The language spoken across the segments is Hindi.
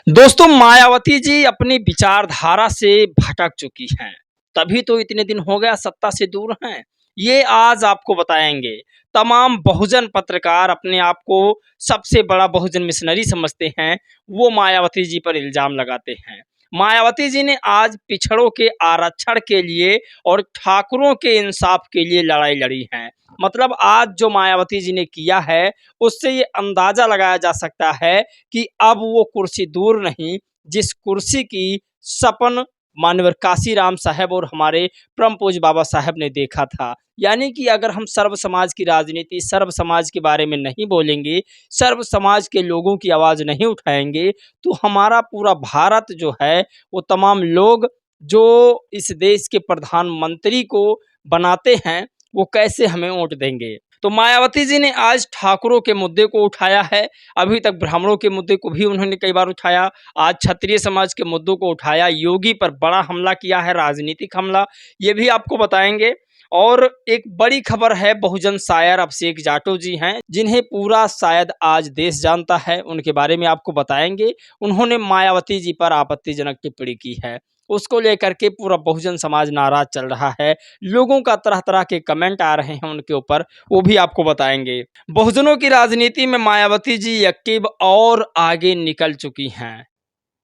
दोस्तों मायावती जी अपनी विचारधारा से भटक चुकी हैं, तभी तो इतने दिन हो गया सत्ता से दूर हैं। ये आज आपको बताएँगे। तमाम बहुजन पत्रकार अपने आप को सबसे बड़ा बहुजन मिशनरी समझते हैं, वो मायावती जी पर इल्ज़ाम लगाते हैं। मायावती जी ने आज पिछड़ों के आरक्षण के लिए और ठाकुरों के इंसाफ के लिए लड़ाई लड़ी है। मतलब आज जो मायावती जी ने किया है, उससे ये अंदाज़ा लगाया जा सकता है कि अब वो कुर्सी दूर नहीं, जिस कुर्सी की सपन माननीय काशीराम साहब और हमारे परम पूज्य बाबा साहब ने देखा था। यानी कि अगर हम सर्व समाज की राजनीति, सर्व समाज के बारे में नहीं बोलेंगे, सर्व समाज के लोगों की आवाज़ नहीं उठाएँगे, तो हमारा पूरा भारत जो है, वो तमाम लोग जो इस देश के प्रधानमंत्री को बनाते हैं, वो कैसे हमें वोट देंगे। तो मायावती जी ने आज ठाकुरों के मुद्दे को उठाया है। अभी तक ब्राह्मणों के मुद्दे को भी उन्होंने कई बार उठाया। आज क्षत्रिय समाज के मुद्दों को उठाया। योगी पर बड़ा हमला किया है, राजनीतिक हमला, ये भी आपको बताएँगे। और एक बड़ी खबर है, बहुजन शायर अभिषेक जाटव जी हैं, जिन्हें पूरा शायद आज देश जानता है, उनके बारे में आपको बताएँगे। उन्होंने मायावती जी पर आपत्तिजनक टिप्पणी की है। उसको लेकर के पूरा बहुजन समाज नाराज़ चल रहा है। लोगों का तरह-तरह के कमेंट आ रहे हैं उनके ऊपर, वो भी आपको बताएँगे। बहुजनों की राजनीति में मायावती जी एक्टिव और आगे निकल चुकी हैं।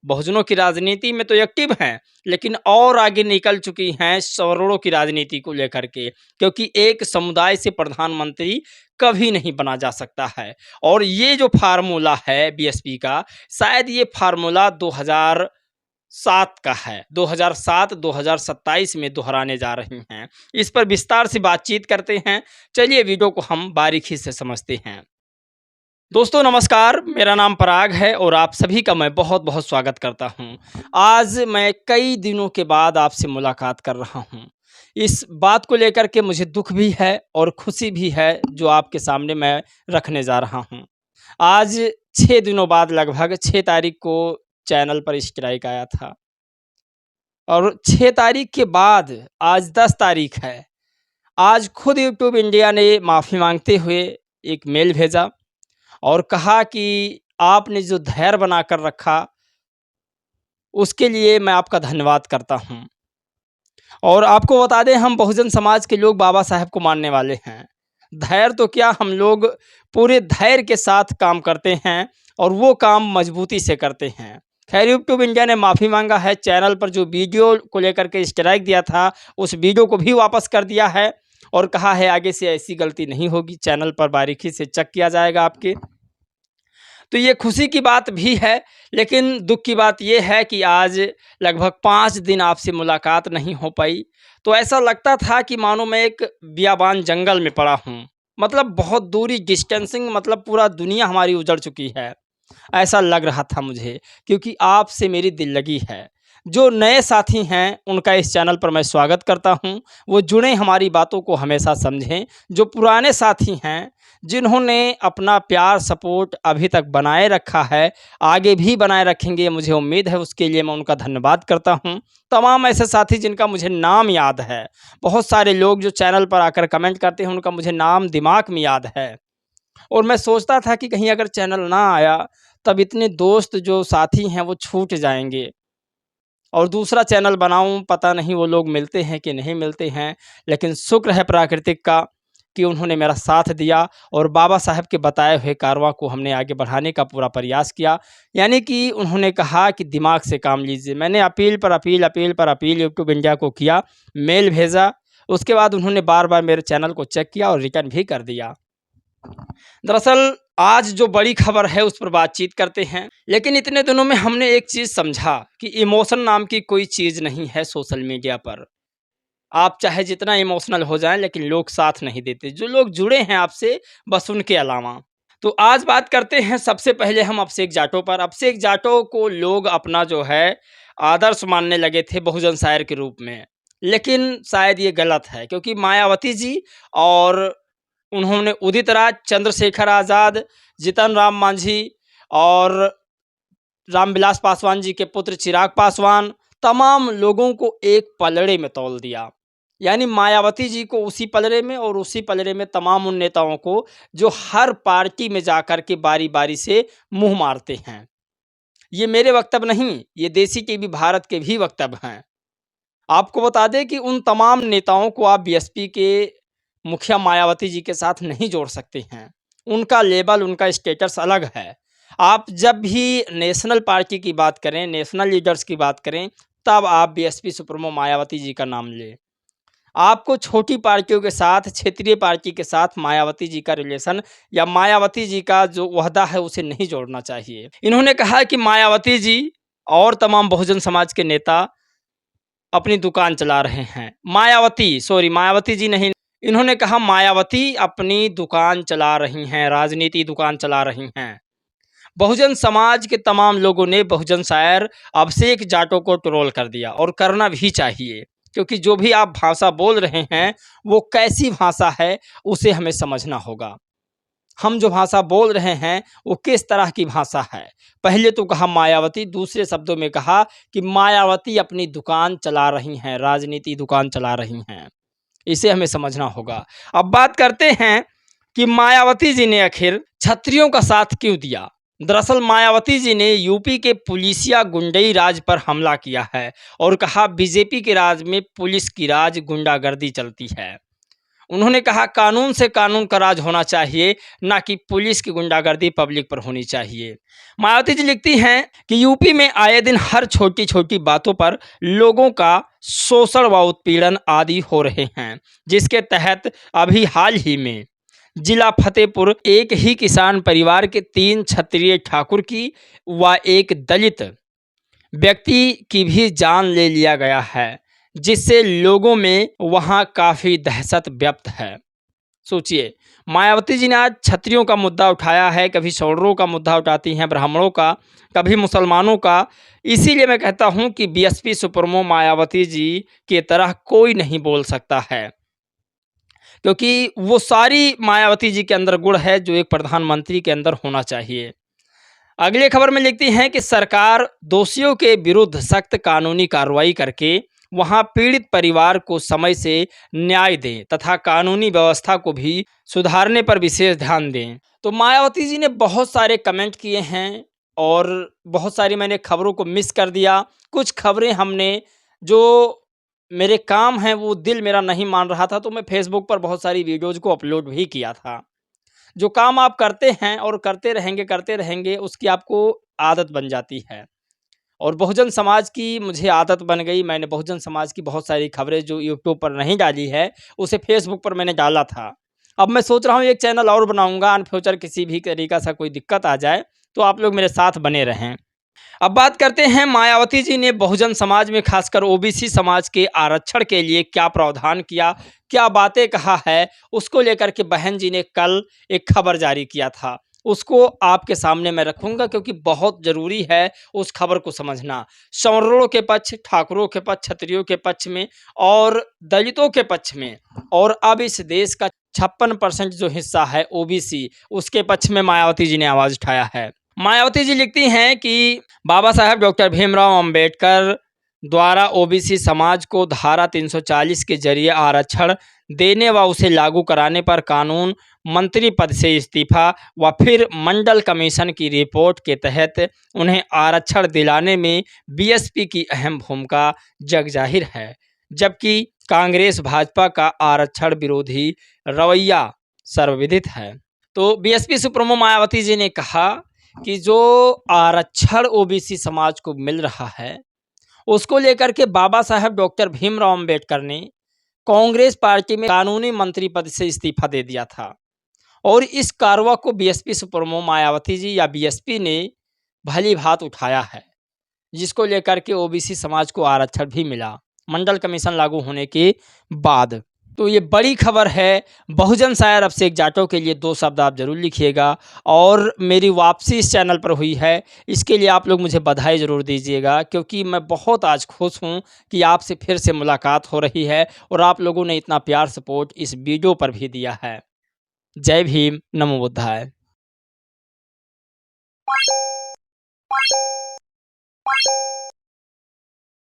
बहुजनों की राजनीति में तो एक्टिव हैं, लेकिन और आगे निकल चुकी हैं सवर्णों की राजनीति को लेकर के, क्योंकि एक समुदाय से प्रधानमंत्री कभी नहीं बना जा सकता है। और ये जो फार्मूला है बीएसपी का, शायद ये फार्मूला 2007 का है, 2007-2027 में दोहराने जा रही हैं। इस पर विस्तार से बातचीत करते हैं। चलिए वीडियो को हम बारीकी से समझते हैं। दोस्तों नमस्कार, मेरा नाम पराग है और आप सभी का मैं बहुत-बहुत स्वागत करता हूं। आज मैं कई दिनों के बाद आपसे मुलाकात कर रहा हूं। इस बात को लेकर के मुझे दुःख भी है और खुशी भी है, जो आपके सामने मैं रखने जा रहा हूं। आज 6 दिनों बाद लगभग 6 तारीख को चैनल पर स्ट्राइक आया था और 6 तारीख के बाद आज 10 तारीख है। आज खुद यूट्यूब इंडिया ने माफ़ी माँगते हुए एक मेल भेजा और कहा कि आपने जो धैर्य बनाकर रखा, उसके लिए मैं आपका धन्यवाद करता हूँ। और आपको बता दें, हम बहुजन समाज के लोग बाबा साहब को मानने वाले हैं। धैर्य तो क्या, हम लोग पूरे धैर्य के साथ काम करते हैं और वो काम मजबूती से करते हैं। खैर यूट्यूब इंडिया ने माफ़ी माँगा है, चैनल पर जो वीडियो को लेकर के स्ट्राइक दिया था, उस वीडियो को भी वापस कर दिया है और कहा है आगे से ऐसी गलती नहीं होगी, चैनल पर बारीकी से चेक किया जाएगा आपके। तो ये खुशी की बात भी है, लेकिन दुःख की बात ये है कि आज लगभग 5 दिन आपसे मुलाकात नहीं हो पाई। तो ऐसा लगता था कि मानो मैं एक बियाबान जंगल में पड़ा हूँ। मतलब बहुत दूरी डिस्टेंसिंग, मतलब पूरा दुनिया हमारी उजड़ चुकी है, ऐसा लग रहा था मुझे, क्योंकि आपसे मेरी दिल लगी है। जो नए साथी हैं, उनका इस चैनल पर मैं स्वागत करता हूं। वो जुड़ें, हमारी बातों को हमेशा समझें। जो पुराने साथी हैं, जिन्होंने अपना प्यार सपोर्ट अभी तक बनाए रखा है, आगे भी बनाए रखेंगे, मुझे उम्मीद है, उसके लिए मैं उनका धन्यवाद करता हूं। तमाम ऐसे साथी जिनका मुझे नाम याद है, बहुत सारे लोग जो चैनल पर आकर कमेंट करते हैं, उनका मुझे नाम दिमाग में याद है। और मैं सोचता था कि कहीं अगर चैनल ना आया, तब इतने दोस्त जो साथी हैं वो छूट जाएँगे और दूसरा चैनल बनाऊँ, पता नहीं वो लोग मिलते हैं कि नहीं मिलते हैं। लेकिन शुक्र है प्राकृतिक का कि उन्होंने मेरा साथ दिया और बाबा साहब के बताए हुए कारवां को हमने आगे बढ़ाने का पूरा प्रयास किया। यानी कि उन्होंने कहा कि दिमाग से काम लीजिए। मैंने अपील पर अपील, अपील पर अपील यूट्यूब इंडिया को किया, मेल भेजा। उसके बाद उन्होंने बार-बार मेरे चैनल को चेक किया और रिटर्न भी कर दिया। दरअसल आज जो बड़ी खबर है उस पर बातचीत करते हैं। लेकिन इतने दिनों में हमने एक चीज़ समझा कि इमोशन नाम की कोई चीज़ नहीं है सोशल मीडिया पर। आप चाहे जितना इमोशनल हो जाएँ, लेकिन लोग साथ नहीं देते। जो लोग जुड़े हैं आपसे, बस उनके अलावा। तो आज बात करते हैं, सबसे पहले हम अभिषेक जाटव पर। अभिषेक जाटव को लोग अपना जो है आदर्श मानने लगे थे बहुजन शायर के रूप में। लेकिन शायद ये गलत है, क्योंकि मायावती जी और उन्होंने उदित राज, चंद्रशेखर आज़ाद, जीतन राम मांझी और रामविलास पासवान जी के पुत्र चिराग पासवान, तमाम लोगों को एक पलड़े में तौल दिया। यानी मायावती जी को उसी पलड़े में और उसी पलड़े में तमाम उन नेताओं को, जो हर पार्टी में जाकर के बारी-बारी से मुँह मारते हैं। ये मेरे वक्तव्य नहीं, ये देसी टीवी भारत के भी वक्तव्य हैं। आपको बता दें कि उन तमाम नेताओं को आप बीएसपी के मुखिया मायावती जी के साथ नहीं जोड़ सकते हैं। उनका लेबल, उनका स्टेटस अलग है। आप जब भी नेशनल पार्टी की बात करें, नेशनल लीडर्स की बात करें, तब आप बीएसपी सुप्रीमो मायावती जी का नाम लें। आपको छोटी पार्टियों के साथ, क्षेत्रीय पार्टी के साथ मायावती जी का रिलेशन या मायावती जी का जो ओहदा है उसे नहीं जोड़ना चाहिए। इन्होंने कहा कि मायावती जी और तमाम बहुजन समाज के नेता अपनी दुकान चला रहे हैं। मायावती जी नहीं, इन्होंने कहा मायावती अपनी दुकान चला रही हैं, राजनीति दुकान चला रही हैं। बहुजन समाज के तमाम लोगों ने बहुजन शायर अभिषेक जाटव को ट्रोल कर दिया और करना भी चाहिए, क्योंकि जो भी आप भाषा बोल रहे हैं वो कैसी भाषा है उसे हमें समझना होगा। हम जो भाषा बोल रहे हैं वो किस तरह की भाषा है। पहले तो कहा मायावती, दूसरे शब्दों में कहा कि मायावती अपनी दुकान चला रही हैं, राजनीति दुकान चला रही हैं। इसे हमें समझना होगा। अब बात करते हैं कि मायावती जी ने आखिर क्षत्रियों का साथ क्यों दिया। दरअसल मायावती जी ने यूपी के पुलिसिया गुंडई राज पर हमला किया है और कहा बीजेपी के राज में पुलिस की राज, गुंडागर्दी चलती है। उन्होंने कहा कानून से कानून का राज होना चाहिए, ना कि पुलिस की गुंडागर्दी पब्लिक पर होनी चाहिए। मायावती जी लिखती हैं कि यूपी में आए दिन हर छोटी छोटी बातों पर लोगों का शोषण व उत्पीड़न आदि हो रहे हैं, जिसके तहत अभी हाल ही में जिला फतेहपुर एक ही किसान परिवार के 3 क्षत्रिय ठाकुर की व एक दलित व्यक्ति की भी जान ले लिया गया है, जिससे लोगों में वहां काफ़ी दहशत व्याप्त है। सोचिए, मायावती जी ने आज क्षत्रियों का मुद्दा उठाया है, कभी सवर्णों का मुद्दा उठाती हैं, ब्राह्मणों का, कभी मुसलमानों का। इसीलिए मैं कहता हूं कि बीएसपी सुप्रीमो मायावती जी की तरह कोई नहीं बोल सकता है, क्योंकि वो सारी मायावती जी के अंदर गुण है जो एक प्रधानमंत्री के अंदर होना चाहिए। अगली खबर में लिखती हैं कि सरकार दोषियों के विरुद्ध सख्त कानूनी कार्रवाई करके वहां पीड़ित परिवार को समय से न्याय दें तथा कानूनी व्यवस्था को भी सुधारने पर विशेष ध्यान दें। तो मायावती जी ने बहुत सारे कमेंट किए हैं और बहुत सारी मैंने खबरों को मिस कर दिया। कुछ खबरें हमने जो मेरे काम हैं वो दिल मेरा नहीं मान रहा था, तो मैं फेसबुक पर बहुत सारी वीडियोज़ को अपलोड भी किया था। जो काम आप करते हैं और करते रहेंगे उसकी आपको आदत बन जाती है, और बहुजन समाज की मुझे आदत बन गई। मैंने बहुजन समाज की बहुत सारी खबरें जो यूट्यूब पर नहीं डाली है उसे फेसबुक पर मैंने डाला था। अब मैं सोच रहा हूँ एक चैनल और बनाऊंगा, इन फ्यूचर किसी भी तरीका से कोई दिक्कत आ जाए तो आप लोग मेरे साथ बने रहें। अब बात करते हैं मायावती जी ने बहुजन समाज में खासकर ओबीसी समाज के आरक्षण के लिए क्या प्रावधान किया, क्या बातें कहा है, उसको लेकर के बहन जी ने कल एक खबर जारी किया था। उसको आपके सामने मैं रखूंगा क्योंकि बहुत ज़रूरी है उस खबर को समझना। सवर्णों के पक्ष, ठाकुरों के पक्ष, क्षत्रियों के पक्ष में और दलितों के पक्ष में, और अब इस देश का 56% जो हिस्सा है ओबीसी, उसके पक्ष में मायावती जी ने आवाज़ उठाया है। मायावती जी लिखती हैं कि बाबा साहब डॉक्टर भीमराव अंबेडकर द्वारा ओबीसी समाज को धारा 340 के जरिए आरक्षण देने व उसे लागू कराने पर कानून मंत्री पद से इस्तीफा व फिर मंडल कमीशन की रिपोर्ट के तहत उन्हें आरक्षण दिलाने में बीएसपी की अहम भूमिका जग जाहिर है, जबकि कांग्रेस भाजपा का आरक्षण विरोधी रवैया सर्वविदित है। तो बीएसपी सुप्रीमो मायावती जी ने कहा कि जो आरक्षण ओबीसी समाज को मिल रहा है उसको लेकर के बाबा साहब डॉक्टर भीमराव अंबेडकर ने कांग्रेस पार्टी में कानूनी मंत्री पद से इस्तीफा दे दिया था, और इस कार्रवाई को बीएसपी सुप्रीमो मायावती जी या बीएसपी ने भली भांत उठाया है, जिसको लेकर के ओबीसी समाज को आरक्षण भी मिला मंडल कमीशन लागू होने के बाद। तो ये बड़ी खबर है। बहुजन शायर अभिषेक जाटव के लिए 2 शब्द आप जरूर लिखिएगा, और मेरी वापसी इस चैनल पर हुई है, इसके लिए आप लोग मुझे बधाई ज़रूर दीजिएगा, क्योंकि मैं बहुत आज खुश हूँ कि आपसे फिर से मुलाकात हो रही है और आप लोगों ने इतना प्यार सपोर्ट इस वीडियो पर भी दिया है। जय भीम, नमो बुद्धाय।